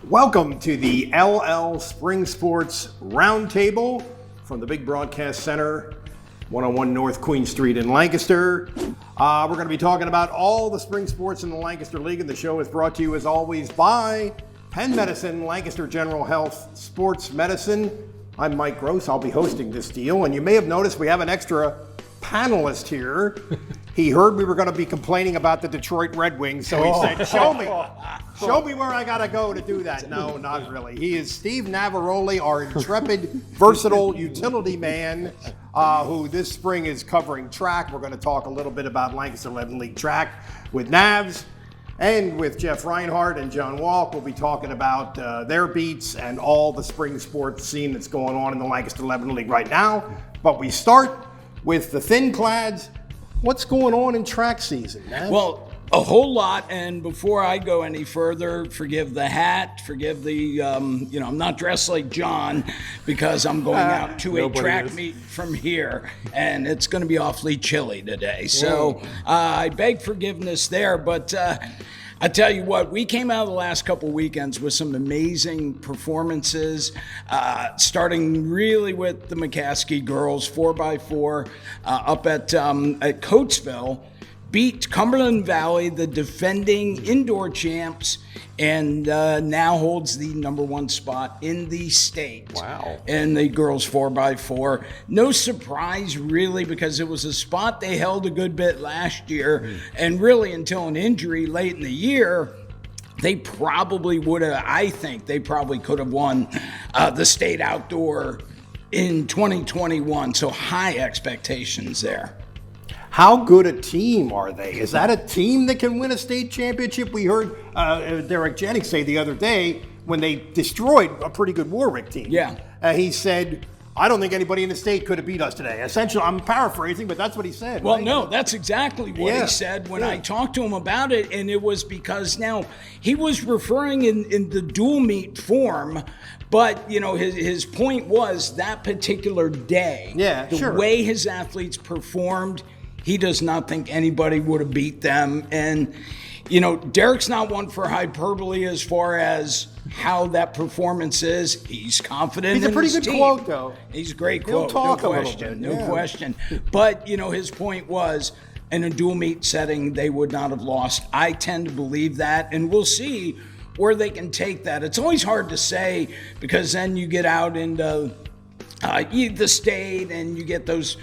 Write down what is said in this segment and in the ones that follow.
Welcome to the LL Spring Sports Roundtable from the Big Broadcast Center, 101 North Queen Street in Lancaster. We're going to be talking about all the spring sports in the Lancaster League, and the show is brought to you as always by Penn Medicine, Lancaster General Health Sports Medicine. I'm Mike Gross. I'll be hosting this deal, and you may have noticed we have an extra panelist here. He heard we were going to be complaining about the Detroit Red Wings, so he said, show me where I got to go to do that. No, not really. He is Steve Navaroli, our intrepid, versatile utility man, who this spring is covering track. We're going to talk a little bit about Lancaster 11 League track with Navs, and with Jeff Reinhardt and John Walk. We'll be talking about their beats and all the spring sports scene that's going on in the Lancaster 11 League right now. But we start with the thin clads. What's going on in track season, man? Well, a whole lot. And before I go any further, forgive the hat, forgive the, I'm not dressed like John because I'm going out to a track meet from here, and it's going to be awfully chilly today. So I beg forgiveness there, but I tell you what, we came out of the last couple weekends with some amazing performances, starting really with the McCaskey girls, 4x4, up at Coatesville, beat Cumberland Valley, the defending indoor champs, and now holds the number one spot in the state. Wow. In the girls 4x4. No surprise, really, because it was a spot they held a good bit last year, and really until an injury late in the year, they probably would have, I think they probably could have won the state outdoor in 2021, so high expectations there. How good a team are they? Is that a team that can win a state championship? We heard Derek Jennings say the other day when they destroyed a pretty good Warwick team. Yeah. He said, I don't think anybody in the state could have beat us today. Essentially, I'm paraphrasing, but that's what he said. Well, right? no, that's exactly what he said when I talked to him about it, and it was because now he was referring in the dual meet form, but his point was that particular day, the way his athletes performed, he does not think anybody would have beat them. And, Derek's not one for hyperbole as far as how that performance is. He's confident in his team. He's a pretty good quote, though. He's a great quote, no question, no question. But, his point was, in a dual meet setting, they would not have lost. I tend to believe that, and we'll see where they can take that. It's always hard to say because then you get out into the state and you get those.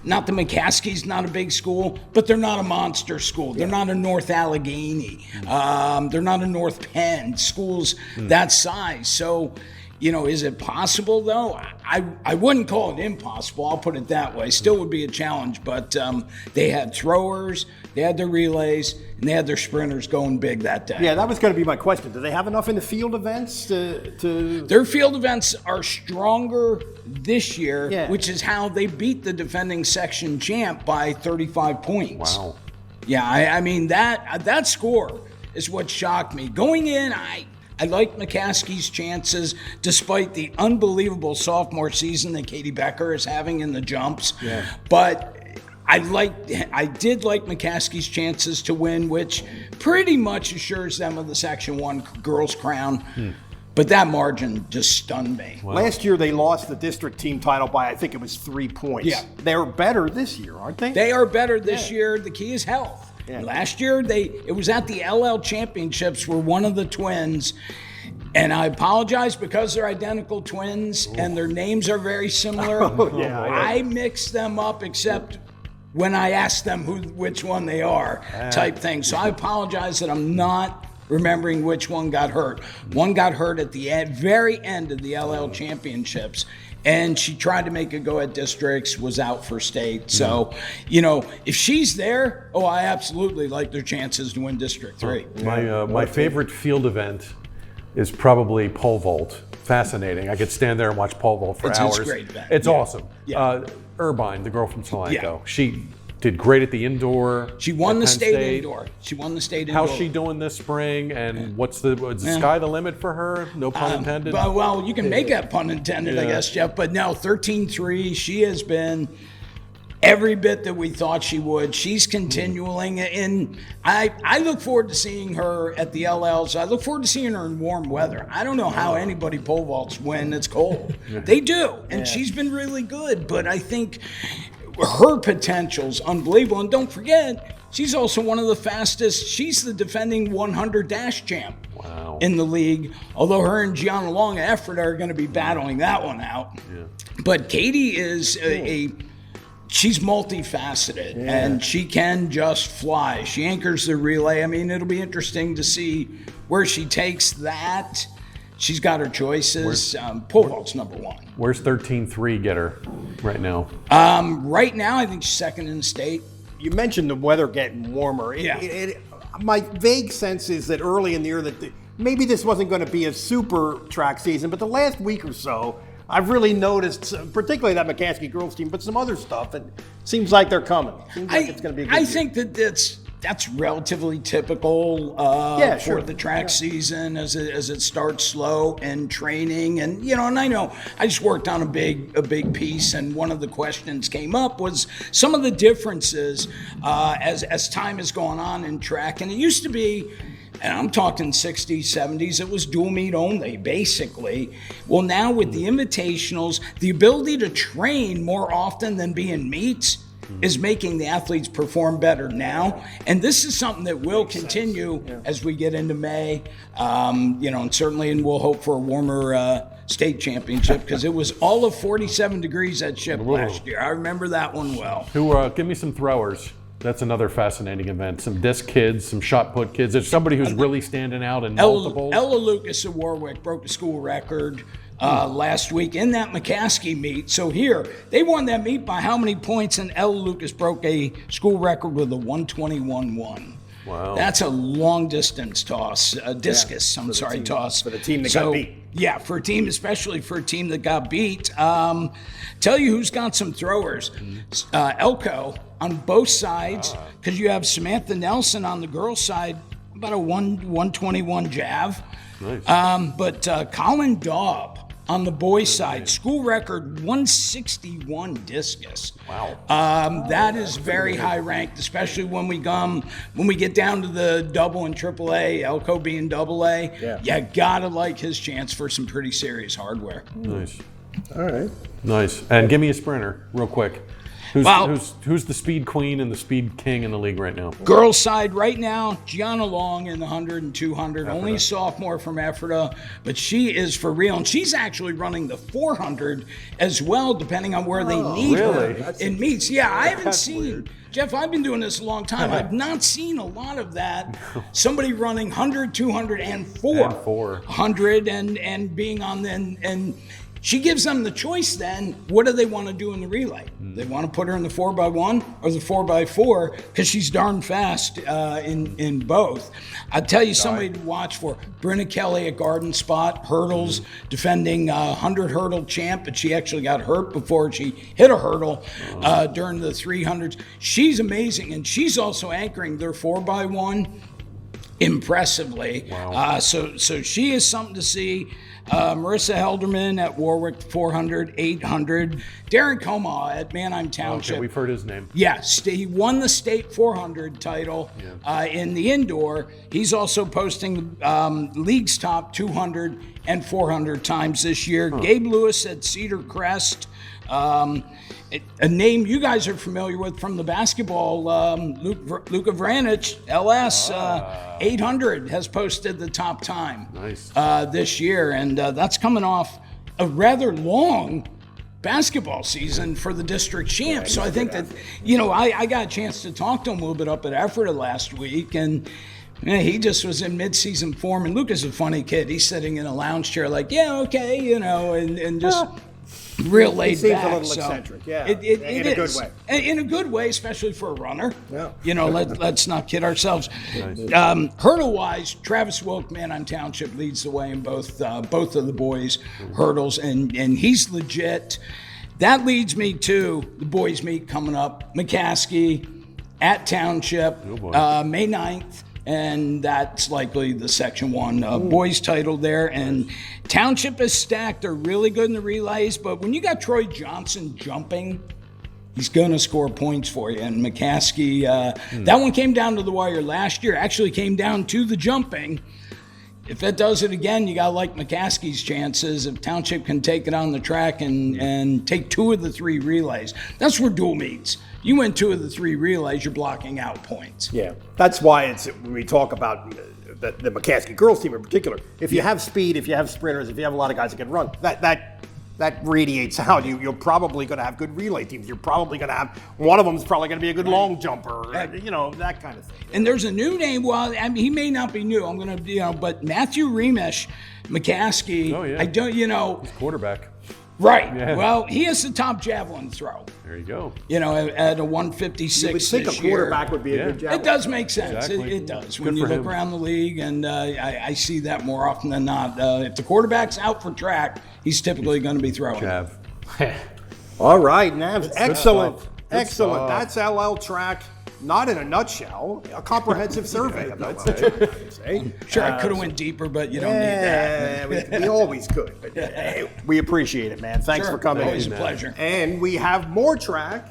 Not the McCaskey's not a big school, but they're not a monster school. They're not a North Allegheny. They're not a North Penn. Schools that size. So, is it possible, though? I wouldn't call it impossible. I'll put it that way. Still would be a challenge, but they had throwers, they had their relays, and they had their sprinters going big that day. Yeah, that was going to be my question. Do they have enough in the field events to... Their field events are stronger this year, which is how they beat the defending section champ by 35 points. Wow. Yeah, I mean, that score is what shocked me. Going in, I like McCaskey's chances, despite the unbelievable sophomore season that Katie Becker is having in the jumps. Yeah. But I did like McCaskey's chances to win, which pretty much assures them of the Section 1 girls crown. But that margin just stunned me. Wow. Last year, they lost the district team title by, I think it was 3 points. Yeah. They're better this year, aren't they? They are better this year. The key is health. Yeah. Last year, it was at the LL Championships where one of the twins, and I apologize because they're identical twins and their names are very similar. I mixed them up except when I asked them which one they are type thing. So I apologize that I'm not remembering which one got hurt. One got hurt at the very end of the LL Championships. And she tried to make a go at districts, was out for state. So, if she's there, I absolutely like their chances to win District 3. My favorite field event is probably pole vault. Fascinating. I could stand there and watch pole vault for hours. It's a great event. It's awesome. Yeah. Urbine, the girl from Solanco, she did great at the indoor. She won the state indoor. She won the state indoor. How's she doing this spring? And is the sky the limit for her? No pun intended. Well, you can make that pun intended, I guess, Jeff. But no, 13-3. She has been every bit that we thought she would. She's continuing, and I look forward to seeing her at the LLs. I look forward to seeing her in warm weather. I don't know how anybody pole vaults when it's cold. They do, and she's been really good, but I think her potential's unbelievable. And don't forget, she's also one of the fastest. She's the defending 100 dash champ in the league, although her and Gianna Long and Ephrata are going to be battling that one out. Yeah. But Katie is she's multifaceted, and she can just fly. She anchors the relay. I mean, it'll be interesting to see where she takes that. She's got her choices. Pole vault's number one. Where's 13-3 get her right now? Right now, I think she's second in the state. You mentioned the weather getting warmer. My vague sense is that early in the year that maybe this wasn't going to be a super track season, but the last week or so, I've really noticed, particularly that McCaskey girls team, but some other stuff. It seems like they're coming. Seems like it's going to be a good year. I think that's relatively typical for the track season as it starts slow and training. And and I know I just worked on a big piece, and one of the questions came up was some of the differences as time has gone on in track. And it used to be, and I'm talking 60s, 70s, it was dual meet only, basically. Well, now with the invitationals, the ability to train more often than be in meets is making the athletes perform better now. And this is something that will continue as we get into May, and certainly, and we'll hope for a warmer state championship, because it was all of 47 degrees at Ship last year. I remember that one well. Give me some throwers. That's another fascinating event. Some disc kids, some shot put kids. There's somebody who's really standing out in multiples. Ella Lucas of Warwick broke the school record last week in that McCaskey meet. So here, they won that meet by how many points? And Ella Lucas broke a school record with a 121.1. Wow. That's a long distance toss, discus, toss. For the team that got beat. Yeah, especially for a team that got beat. Tell you who's got some throwers. Elko on both sides, because you have Samantha Nelson on the girls' side, about a 121 jav. Nice. But Colin Daub on the boys' side, school record 161 discus. Wow. That is very high ranked, especially when we get down to the double and triple A, Elko being double A. Yeah. You gotta like his chance for some pretty serious hardware. Nice. All right. Nice. And give me a sprinter real quick. Who's the speed queen and the speed king in the league right now? Girls' side right now, Gianna Long in the 100 and 200. Only sophomore from Ephrata, but she is for real. And she's actually running the 400 as well, depending on where they need her in meets. Yeah, I haven't seen... Weird. Jeff, I've been doing this a long time. I've not seen a lot of that. Somebody running 100, 200, and 400 and being on and she gives them the choice then, what do they want to do in the relay? They want to put her in the 4x1 or the 4x4, because she's darn fast in both. I'll tell you somebody to watch for. Brenda Kelly at Garden Spot, hurdles, defending 100 hurdle champ, but she actually got hurt before she hit a hurdle during the 300s. She's amazing, and she's also anchoring their 4x1 impressively. Wow. So she is something to see. Marissa Helderman at Warwick 400, 800. Darren Coma at Manheim Township. Okay, we've heard his name. Yes, he won the state 400 title in the indoor. He's also posting league's top 200 and 400 times this year. Gabe Lewis at Cedar Crest. A name you guys are familiar with from the basketball, Luka Vranic, LS, 800 has posted the top time this year. And that's coming off a rather long basketball season for the district champ. So I think that, I got a chance to talk to him a little bit up at Ephrata last week, and he just was in mid-season form. And Luka's a funny kid. He's sitting in a lounge chair like, and just... real laid back. Seems a little eccentric, It in a good way. In a good way, especially for a runner. Yeah. Let's not kid ourselves. Nice. Hurdle-wise, Travis Wilk, Manheim Township, leads the way in both of the boys' hurdles, and he's legit. That leads me to the boys' meet coming up. McCaskey at Township, May 9th. And that's likely the Section 1 boys title there. And Township is stacked. They're really good in the relays. But when you got Troy Johnson jumping He's going to score points for you. And McCaskey, that one came down to the wire last year. Actually came down to the jumping. If it does it again, you got to like McCaskey's chances. If Township can take it on the track and take 2 of the 3 relays. That's where dual meets. You win 2 of the 3 relays, you're blocking out points. Yeah, that's why it's when we talk about the McCaskey girls team in particular. If you have speed, if you have sprinters, if you have a lot of guys that can run, that radiates out. You're probably going to have good relay teams. You're probably going to have one of them is probably going to be a good long jumper, that kind of thing. And there's a new name. Well, I mean, he may not be new. I'm going to, but Matthew Remish, McCaskey. Oh yeah. I don't, He's quarterback. Right. Yeah. Well, he has the top javelin throw. There you go. At a 156 You would think this a quarterback year. would be a good javelin. It does make sense. Exactly. It does. Good When you for look him. around the league, and I see that more often than not. If the quarterback's out for track, he's typically going to be throwing. Jav. All right, Navs. Excellent. stuff. Good Excellent. stuff. That's LL track. Not in a nutshell, a comprehensive survey of that say. Sure, I could have went deeper, but you don't need that. We always could. But, hey, we appreciate it, man. Thanks Sure, for coming. always in. a pleasure. And we have more track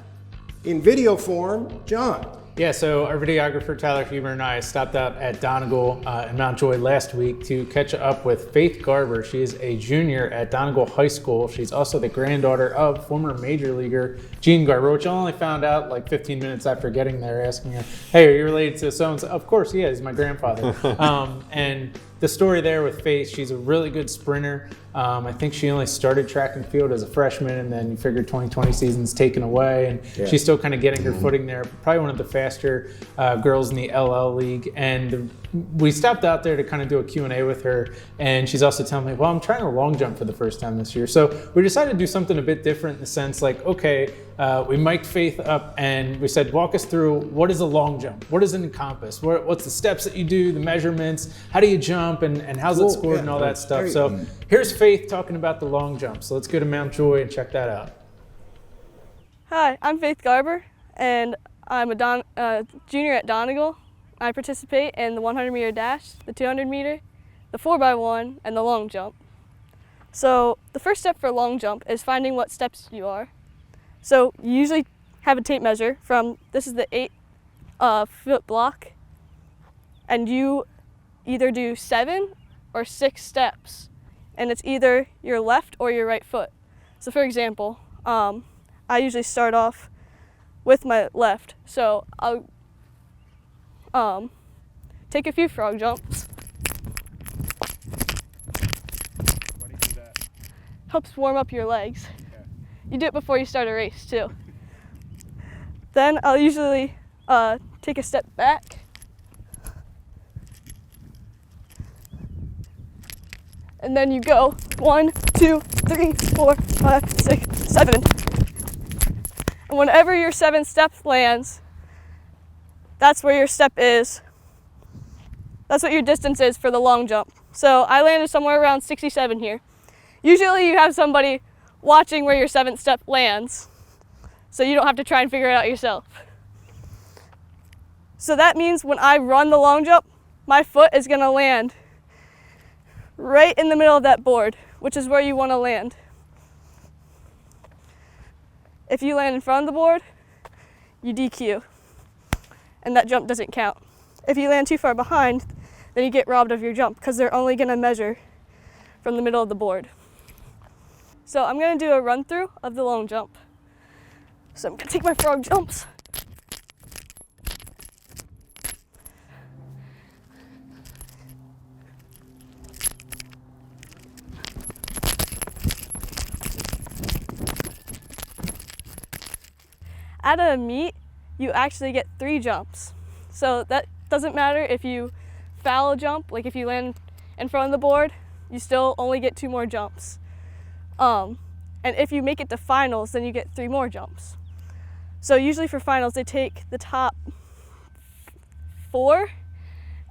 in video form. John. Yeah, so our videographer Tyler Huber and I stopped out at Donegal and Mount Joy last week to catch up with Faith Garber. She is a junior at Donegal High School. She's also the granddaughter of former major leaguer Gene Garber, which I only found out like 15 minutes after getting there, asking her, hey, are you related to so-and-so? Of course, yeah, he's my grandfather. And the story there with Faith, she's a really good sprinter. I think she only started track and field as a freshman, and then you figure 2020 season's taken away, and she's still kind of getting her footing there. Probably one of the faster girls in the LL League. And we stopped out there to kind of do a Q&A with her, and she's also telling me, well, I'm trying a long jump for the first time this year. So we decided to do something a bit different in the sense like, okay, we mic'd Faith up and we said, walk us through what is a long jump? What does it encompass? What's the steps that you do, the measurements? How do you jump and how's it scored and all that stuff? So here's Faith talking about the long jump. So let's go to Mount Joy and check that out. Hi, I'm Faith Garber, and I'm a junior at Donegal. I participate in the 100-meter dash, the 200-meter, the 4x1, and the long jump. So the first step for a long jump is finding what steps you are. So you usually have a tape measure from, this is the 8-foot block, and you either do 7 or 6 steps, and it's either your left or your right foot. So for example, I usually start off with my left, so I'll take a few frog jumps. Why do you do that? Helps warm up your legs. You do it before you start a race too. Then I'll usually take a step back. And then you go 1, 2, 3, 4, 5, 6, 7. And whenever your 7th step lands, that's where your step is. That's what your distance is for the long jump. So I landed somewhere around 67 here. Usually you have somebody watching where your 7th step lands, so you don't have to try and figure it out yourself. So that means when I run the long jump, my foot is gonna land right in the middle of that board, which is where you wanna land. If you land in front of the board, you DQ, and that jump doesn't count. If you land too far behind, then you get robbed of your jump because they're only gonna measure from the middle of the board. So I'm gonna do a run through of the long jump. So I'm gonna take my frog jumps. At a meet, you actually get 3 jumps. So that doesn't matter if you foul a jump, like if you land in front of the board, you still only get 2 more jumps. And if you make it to finals, then you get 3 more jumps. So usually for finals, they take the top 4,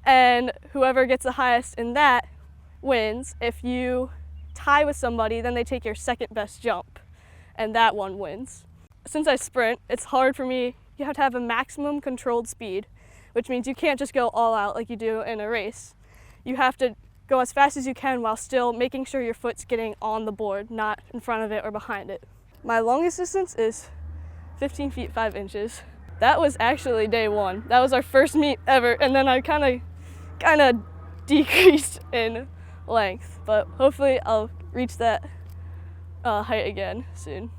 and whoever gets the highest in that wins. If you tie with somebody, then they take your 2nd best jump, and that one wins. Since I sprint, it's hard for me. You have to have a maximum controlled speed, which means you can't just go all out like you do in a race. You have to go as fast as you can while still making sure your foot's getting on the board, not in front of it or behind it. My longest distance is 15 feet 5 inches. That was actually day 1. That was our first meet ever, and then I kind of decreased in length, but hopefully I'll reach that height again soon.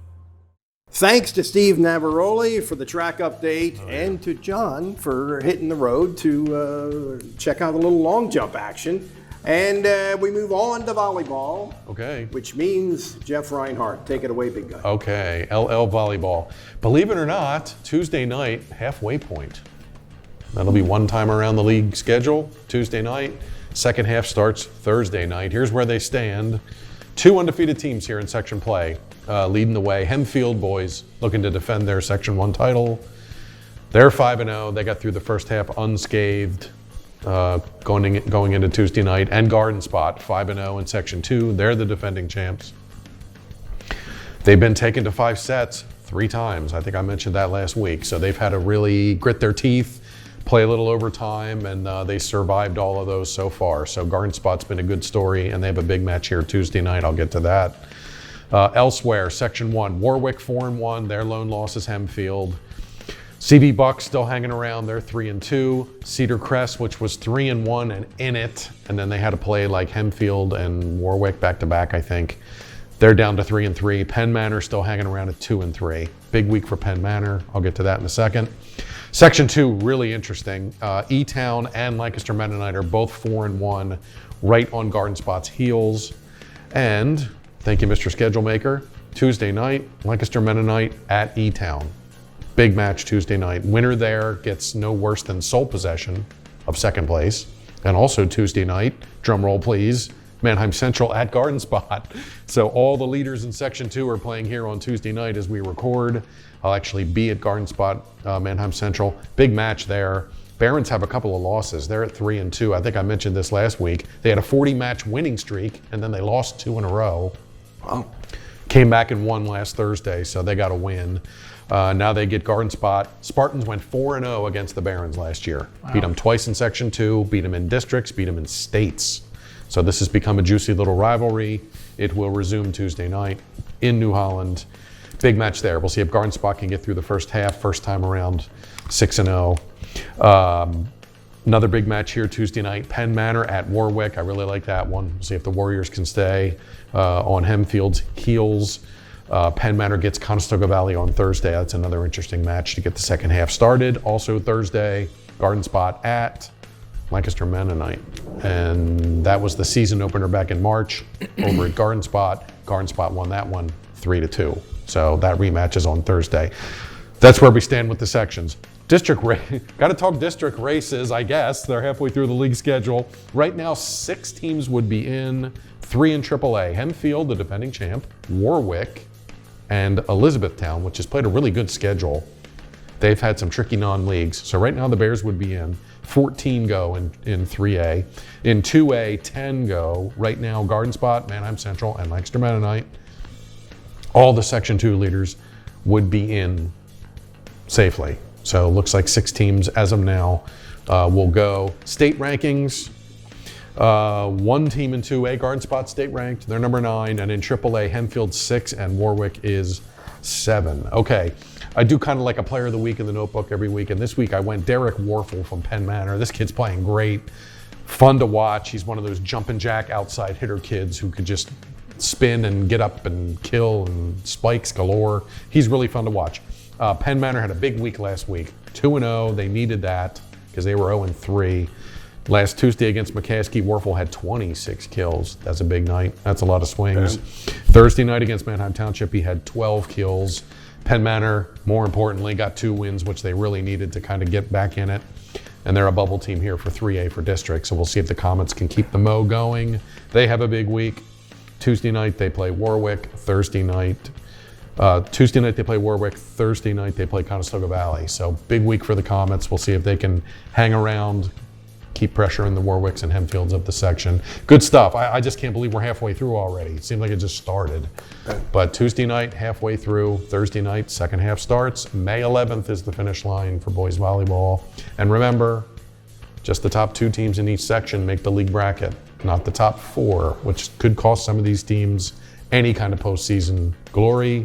Thanks to Steve Navaroli for the track update, and to John for hitting the road to check out a little long jump action. And we move on to volleyball. Okay. Which means Jeff Reinhardt. Take it away, big guy. Okay, LL Volleyball. Believe it or not, Tuesday night, halfway point. That'll be one time around the league schedule, Tuesday night. Second half starts Thursday night. Here's where they stand. 2 undefeated teams here in section play. Leading the way, Hempfield boys looking to defend their Section 1 title. They're 5-0. They got through the first half unscathed going into Tuesday night. And Garden Spot, 5-0 in Section 2. They're the defending champs. They've been taken to 5 sets 3 times. I think I mentioned that last week. So they've had to really grit their teeth, play a little overtime, and they survived all of those so far. So Garden Spot's been a good story, and they have a big match here Tuesday night. I'll get to that. Elsewhere, Section 1, Warwick 4-1. Their lone loss is Hempfield. CV Bucks still hanging around. They're 3-2. Cedar Crest, which was 3-1 and in it, and then they had to play like Hempfield and Warwick back to back, I think. They're down to 3-3. Penn Manor still hanging around at 2-3. Big week for Penn Manor. I'll get to that in a second. Section 2, really interesting. E-Town and Lancaster Mennonite are both 4-1, right on Garden Spot's heels. And thank you, Mr. Schedule Maker. Tuesday night, Lancaster Mennonite at E-Town. Big match Tuesday night. Winner there gets no worse than sole possession of second place. And also Tuesday night, drum roll please, Mannheim Central at Garden Spot. So all the leaders in Section 2 are playing here on Tuesday night as we record. I'll actually be at Garden Spot, Mannheim Central. Big match there. Barons have a couple of losses. They're at 3-2. I think I mentioned this last week. They had a 40-match winning streak, and then they lost 2 in a row. Wow. Came back and won last Thursday, so they got a win. Now they get Garden Spot. Spartans went 4-0 against the Barons last year. Wow. Beat them twice in Section 2, beat them in districts, beat them in states. So this has become a juicy little rivalry. It will resume Tuesday night in New Holland. Big match there. We'll see if Garden Spot can get through the first half, first time around 6-0. Another big match here Tuesday night, Penn Manor at Warwick. I really like that one. We'll see if the Warriors can stay on Hempfield's heels. Penn Manor gets Conestoga Valley on Thursday. That's another interesting match to get the second half started. Also Thursday, Garden Spot at Lancaster Mennonite. And that was the season opener back in March over at Garden Spot. Garden Spot won that one 3-2. So that rematch is on Thursday. That's where we stand with the sections. Got to talk district races, I guess. They're halfway through the league schedule. Right now, 6 teams would be in, 3 in AAA. Hempfield, the defending champ, Warwick, and Elizabethtown, which has played a really good schedule. They've had some tricky non-leagues. So right now the Bears would be in. 14 go in 3A. In 2A, 10 go. Right now, Garden Spot, Mannheim Central, and Lancaster Mennonite. All the Section 2 leaders would be in safely. So it looks like 6 teams as of now will go. State rankings, 1 team in 2A, Garden Spot state ranked, they're number 9, and in AAA, Hempfield 6 and Warwick is 7. Okay, I do kind of like a player of the week in the notebook every week, and this week I went Derek Warfel from Penn Manor. This kid's playing great, fun to watch. He's one of those jumping jack outside hitter kids who could just spin and get up and kill and spikes galore. He's really fun to watch. Penn Manor had a big week last week, 2-0. They needed that because they were 0-3. Last Tuesday against McCaskey, Warfel had 26 kills. That's a big night. That's a lot of swings. Thursday night against Manheim Township, he had 12 kills. Penn Manor, more importantly, got 2 wins, which they really needed to kind of get back in it. And they're a bubble team here for 3A for district, so we'll see if the Comets can keep the mo going. They have a big week. Tuesday night, they play Warwick. Tuesday night they play Warwick. Thursday night they play Conestoga Valley. So big week for the Comets. We'll see if they can hang around, keep pressure in the Warwicks and Hempfields of the section. Good stuff. I just can't believe we're halfway through already. It seemed like it just started. But Tuesday night, halfway through. Thursday night, second half starts. May 11th is the finish line for boys volleyball. And remember, just the top 2 teams in each section make the league bracket, not the top 4, which could cost some of these teams any kind of postseason glory.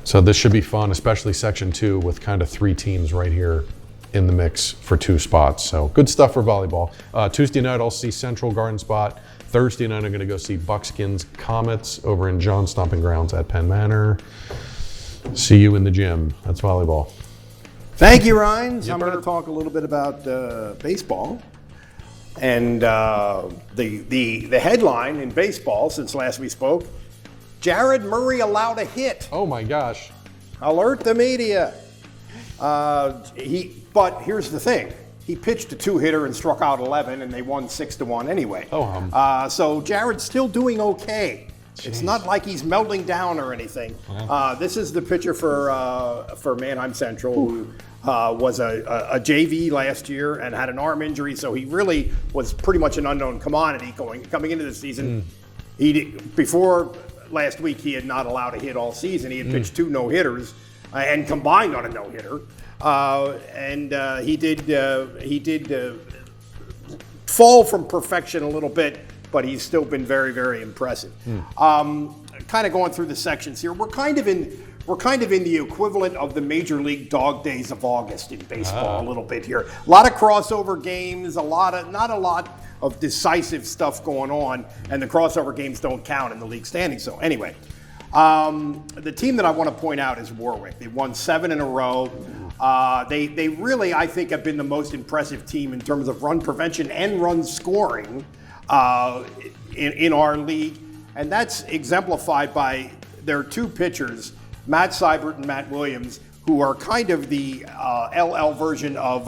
So this should be fun, especially Section 2 with kind of 3 teams right here in the mix for 2 spots. So good stuff for volleyball. Tuesday night, I'll see Central Garden Spot. Thursday night, I'm going to go see Buckskins Comets over in John's Stomping Grounds at Penn Manor. See you in the gym. That's volleyball. Thank you, Ryan. So I'm going to talk a little bit about baseball. And the headline in baseball since last we spoke, Jared Murray allowed a hit. Oh my gosh. Alert the media. But here's the thing. He pitched a 2-hitter and struck out 11, and they won 6-1 anyway. So Jared's still doing okay. Jeez. It's not like he's melting down or anything. Wow. This is the pitcher for Mannheim Central, who was a JV last year and had an arm injury, so he really was pretty much an unknown commodity coming into the season. Before last week, he had not allowed a hit all season. He had pitched 2 no-hitters and combined on a no-hitter. He did fall from perfection a little bit, but he's still been very, very impressive. Kind of going through the sections here, we're kind of in the equivalent of the Major League Dog Days of August in baseball a little bit here. A lot of crossover games, not a lot of decisive stuff going on, and the crossover games don't count in the league standings. So anyway, the team that I want to point out is Warwick. They won 7 in a row. They really, I think, have been the most impressive team in terms of run prevention and run scoring in our league. And that's exemplified by their 2 pitchers, Matt Seibert and Matt Williams, who are kind of the LL version of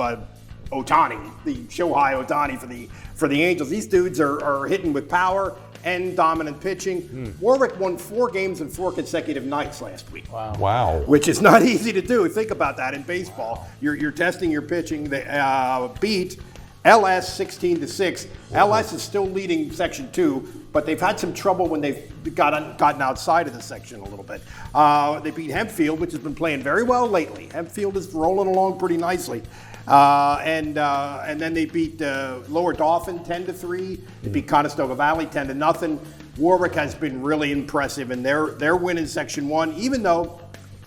Ohtani, the Shohei Ohtani for the Angels. These dudes are hitting with power and dominant pitching. Warwick won 4 games in 4 consecutive nights last week. Wow. Which is not easy to do. Think about that in baseball. You're testing your pitching. They beat LS 16-6. LS is still leading Section 2, but they've had some trouble when they've gotten outside of the section a little bit. They beat Hempfield, which has been playing very well lately. Hempfield is rolling along pretty nicely. And then they beat Lower Dauphin 10-3. They beat Conestoga Valley 10-0. Warwick has been really impressive in their win in Section 1, even though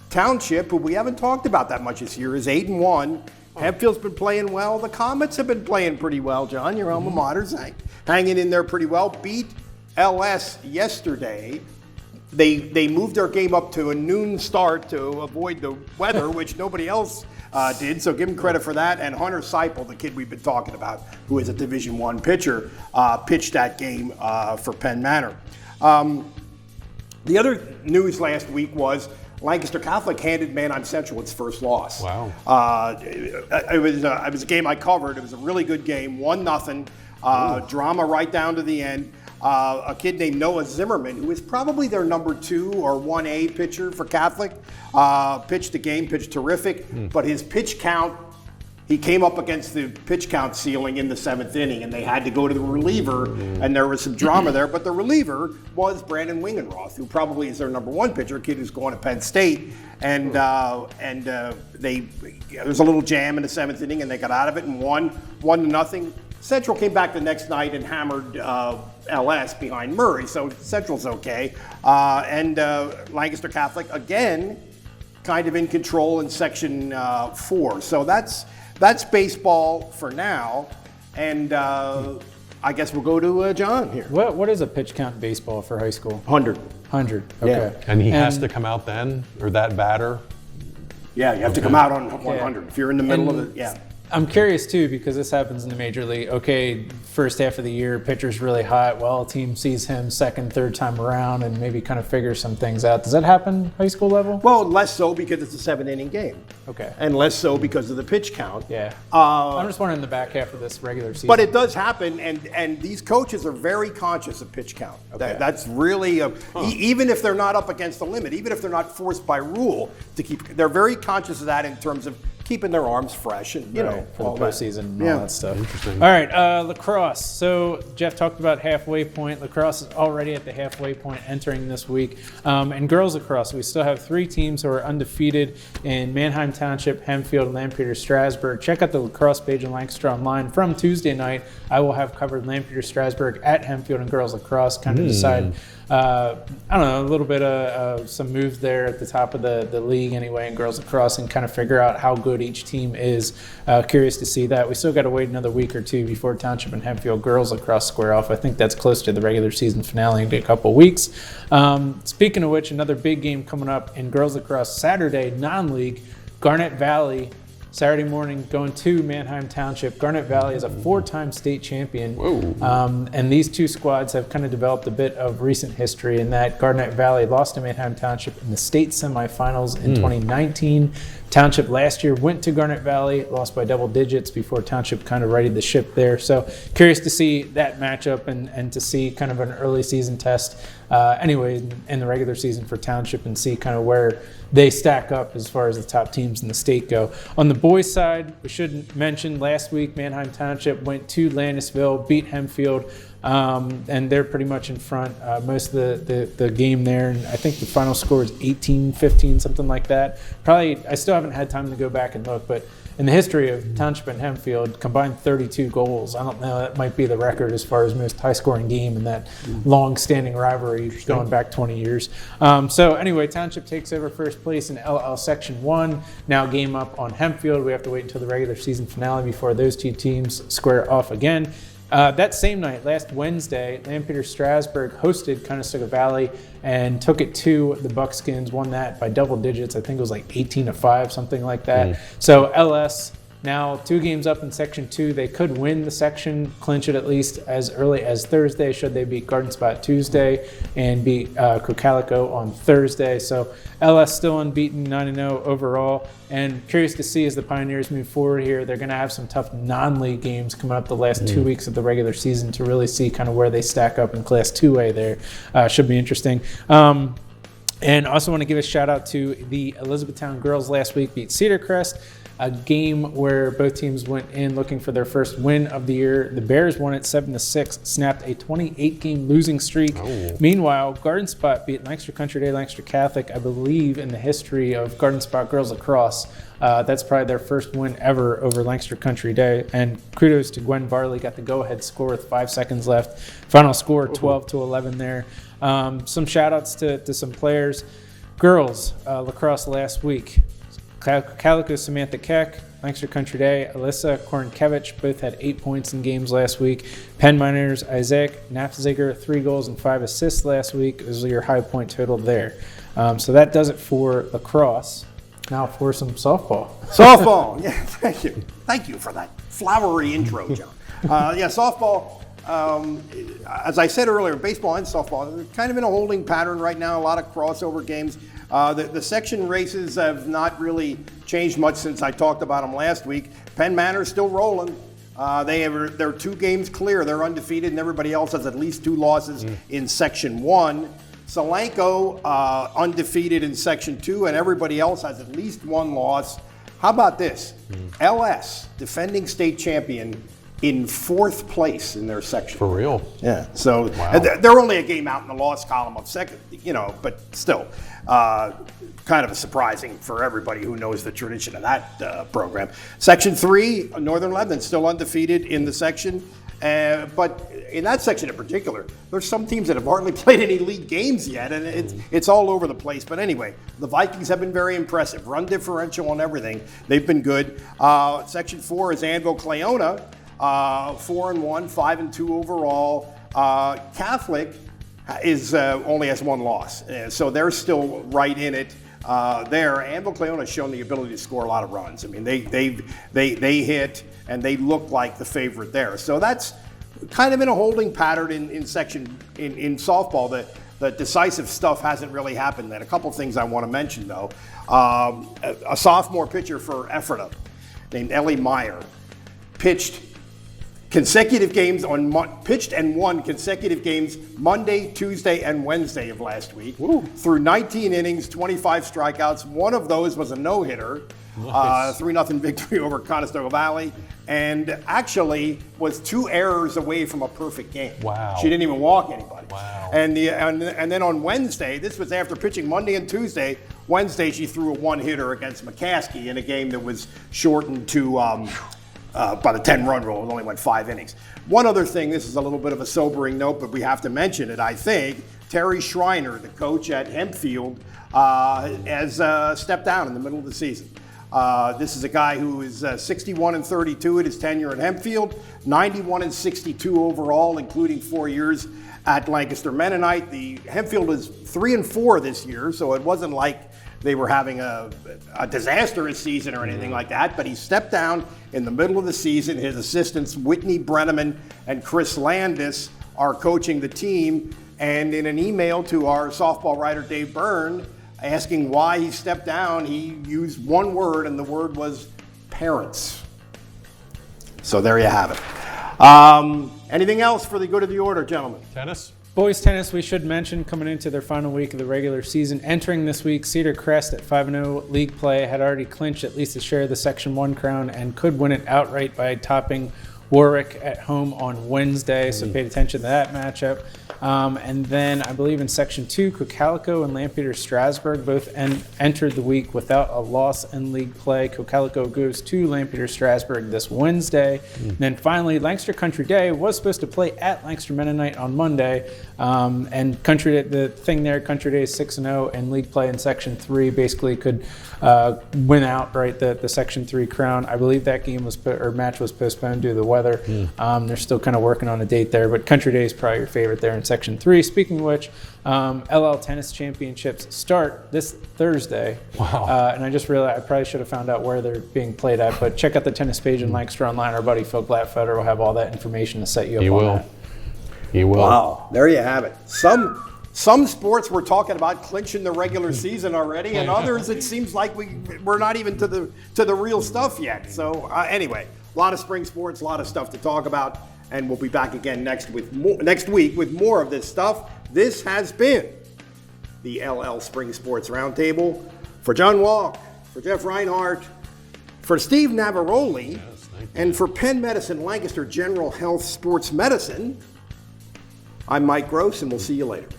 Township, who we haven't talked about that much this year, is 8-1. Hempfield's been playing well. The Comets have been playing pretty well, John. Your alma mater's hanging in there pretty well. Beat LS yesterday. They moved their game up to a noon start to avoid the weather, which nobody else did. So give him credit for that. And Hunter Seipel, the kid we've been talking about, who is a Division I pitcher, pitched that game for Penn Manor. The other news last week was Lancaster Catholic handed Manheim Central its first loss. Wow. It was a game I covered. It was a really good game, 1-0. Drama right down to the end. A kid named Noah Zimmerman, who is probably their number 2 or 1A pitcher for Catholic, pitched the game, pitched terrific, but his pitch count, he came up against the pitch count ceiling in the 7th inning, and they had to go to the reliever, and there was some drama there. But the reliever was Brandon Wingenroth, who probably is their number 1 pitcher, a kid who's going to Penn State. And there was a little jam in the 7th inning, and they got out of it and won 1-0. Central came back the next night and hammered LS behind Murray, so Central's okay. And Lancaster Catholic, again, kind of in control in Section 4. So that's baseball for now. And I guess we'll go to John here. What is a pitch count in baseball for high school? 100. 100, okay. Yeah. And he has to come out then, or that batter? Yeah, you have to come out on 100. If you're in the middle of it, yeah. I'm curious too, because this happens in the major league. Okay, first half of the year, pitcher's really hot. Well, team sees him second, third time around and maybe kind of figures some things out. Does that happen high school level? Well, less so because it's a 7-inning game. Okay. And less so because of the pitch count. Yeah. I'm just wondering the back half of this regular season. But it does happen, and these coaches are very conscious of pitch count. Okay. That's really, even if they're not up against the limit, even if they're not forced by rule to keep, they're very conscious of that in terms of keeping their arms fresh and, you know, for all the that. postseason and Yeah. all that stuff. Interesting. All right, lacrosse. So Jeff talked about halfway point. Lacrosse is already at the halfway point entering this week. And girls lacrosse, we still have 3 teams who are undefeated in Manheim Township, Hempfield, and Lampeter Strasburg. Check out the lacrosse page in Lancaster Online. From Tuesday night, I will have covered Lampeter Strasburg at Hempfield and girls lacrosse, kind of decide, I don't know, a little bit of some moves there at the top of the league anyway in girls lacrosse and kind of figure out how good each team is. Curious to see that. We still got to wait another week or two before Township and Hempfield girls lacrosse square off. I think that's close to the regular season finale in a couple weeks. Speaking of which, another big game coming up in girls lacrosse Saturday, non-league, Garnet Valley. Saturday morning, going to Manheim Township. Garnet Valley is a 4-time state champion. And these 2 squads have kind of developed a bit of recent history in that Garnet Valley lost to Manheim Township in the state semifinals in 2019. Township last year went to Garnet Valley, lost by double digits before Township kind of righted the ship there. So curious to see that matchup and to see kind of an early season test anyway in the regular season for Township and see kind of where they stack up as far as the top teams in the state go. On the boys side, we should mention last week Manheim Township went to Landisville, beat Hempfield, and they're pretty much in front most of the game there. And I think the final score is 18-15, something like that. Probably, I still haven't had time to go back and look, but in the history of Township and Hempfield, combined 32 goals. I don't know, that might be the record as far as most high-scoring game in that long-standing rivalry going back 20 years. So anyway, Township takes over first place in LL Section 1. Now game up on Hempfield. We have to wait until the regular season finale before those 2 teams square off again. That same night, last Wednesday, Lampeter Strasburg hosted Conestoga Valley and took it to the Buckskins, won that by double digits. I think it was like 18-5, something like that. So LS now 2 games up in Section 2. They could win the section, clinch it at least as early as Thursday, should they beat Garden Spot Tuesday and beat Cocalico on Thursday. So LS still unbeaten, 9-0 overall. And curious to see as the Pioneers move forward here, they're going to have some tough non-league games coming up the last 2 weeks of the regular season to really see kind of where they stack up in Class 2A there. Should be interesting. And also want to give a shout out to the Elizabethtown girls last week, beat Cedar Crest. A game where both teams went in looking for their first win of the year. The Bears won it 7-6, snapped a 28-game losing streak. Meanwhile, Garden Spot beat Lancaster Country Day, Lancaster Catholic, I believe, in the history of Garden Spot girls lacrosse. That's probably their first win ever over Lancaster Country Day. And kudos to Gwen Varley, got the go-ahead score with 5 seconds left. Final score 12-11 there. Some shout-outs to some players. Girls lacrosse last week. Calico Samantha Keck, Lancaster Country Day, Alyssa Kornkevich both had 8 points in games last week. Penn Miners, Isaac Nafziger, 3 goals and 5 assists last week is your high point total there. So that does it for lacrosse. Now for some softball. Softball, yeah, thank you. Thank you for that flowery intro, John. Yeah, softball, as I said earlier, baseball and softball, they're kind of in a holding pattern right now, a lot of crossover games. The section races have not really changed much since I talked about them last week. Penn Manor still rolling. They're 2 games clear. They're undefeated, and everybody else has at least 2 losses in Section 1. Solanco undefeated in Section 2, and everybody else has at least 1 loss. How about this? LS, defending state champion, in 4th place in their section. For real? Yeah. So Wow. they're only a game out in the loss column of second, but still kind of surprising for everybody who knows the tradition of that program. Section 3, Northern Lebanon still undefeated in the section. But in that section in particular, there's some teams that have hardly played any league games yet, and it's all over the place. But anyway, the Vikings have been very impressive. Run differential and everything. They've been good. Section 4 is Anvil Clayona. 4-1, 5-2 overall. Catholic is only has 1 loss, so they're still right in it. There, Anvil Clayona has shown the ability to score a lot of runs. I mean, they hit and they look like the favorite there. So that's kind of in a holding pattern in softball. The decisive stuff hasn't really happened. Then a couple things I want to mention though. A sophomore pitcher for Ephrata named Ellie Meyer pitched consecutive games pitched and won consecutive games Monday, Tuesday, and Wednesday of last week. Through 19 innings, 25 strikeouts. One of those was a no-hitter. Nice. 3-0 victory over Conestoga Valley, and actually was 2 errors away from a perfect game. Wow. She didn't even walk anybody. Wow. And then on Wednesday, this was after pitching Monday and Tuesday. Wednesday, she threw a 1-hitter against McCaskey in a game that was shortened to by the 10-run rule. It only went 5 innings. One other thing, this is a little bit of a sobering note, but we have to mention it, I think. Terry Schreiner, the coach at Hempfield, has stepped down in the middle of the season. This is a guy who is 61-32 at his tenure at Hempfield, 91-62 overall, including 4 years at Lancaster Mennonite. The Hempfield is 3-4 this year, so it wasn't like they were having a disastrous season or anything like that, but he stepped down in the middle of the season. His assistants, Whitney Brenneman and Chris Landis, are coaching the team. And in an email to our softball writer, Dave Byrne, asking why he stepped down, he used one word, and the word was parents. So there you have it. Anything else for the good of the order, gentlemen? Tennis? Boys tennis, we should mention, coming into their final week of the regular season. Entering this week, Cedar Crest at 5-0 league play had already clinched at least a share of the Section 1 crown and could win it outright by topping Warwick at home on Wednesday, so paid attention to that matchup. And then I believe in Section 2, Cocalico and Lampeter Strasburg both entered the week without a loss in league play. Cocalico goes to Lampeter Strasburg this Wednesday. And then finally, Lancaster Country Day was supposed to play at Lancaster Mennonite on Monday. And the thing there, Country Day is 6-0, and league play in Section 3 basically could win outright the Section 3 crown. I believe that match was postponed due to the weather. They're still kind of working on a date there, but Country Day is probably your favorite there in Section 3. Speaking of which, LL Tennis Championships start this Thursday. Wow. And I just realized I probably should have found out where they're being played at, but check out the tennis page in Lancaster Online. Our buddy Phil Glatfelder will have all that information to set you up on that. He will. Wow, there you have it. Some sports we're talking about clinching the regular season already, and others it seems like we're not even to the real stuff yet. So anyway, a lot of spring sports, a lot of stuff to talk about, and we'll be back again next week with more of this stuff. This has been the LL Spring Sports Roundtable. For John Walk, for Jeff Reinhardt, for Steve Navaroli, and for Penn Medicine Lancaster General Health Sports Medicine, I'm Mike Gross, and we'll see you later.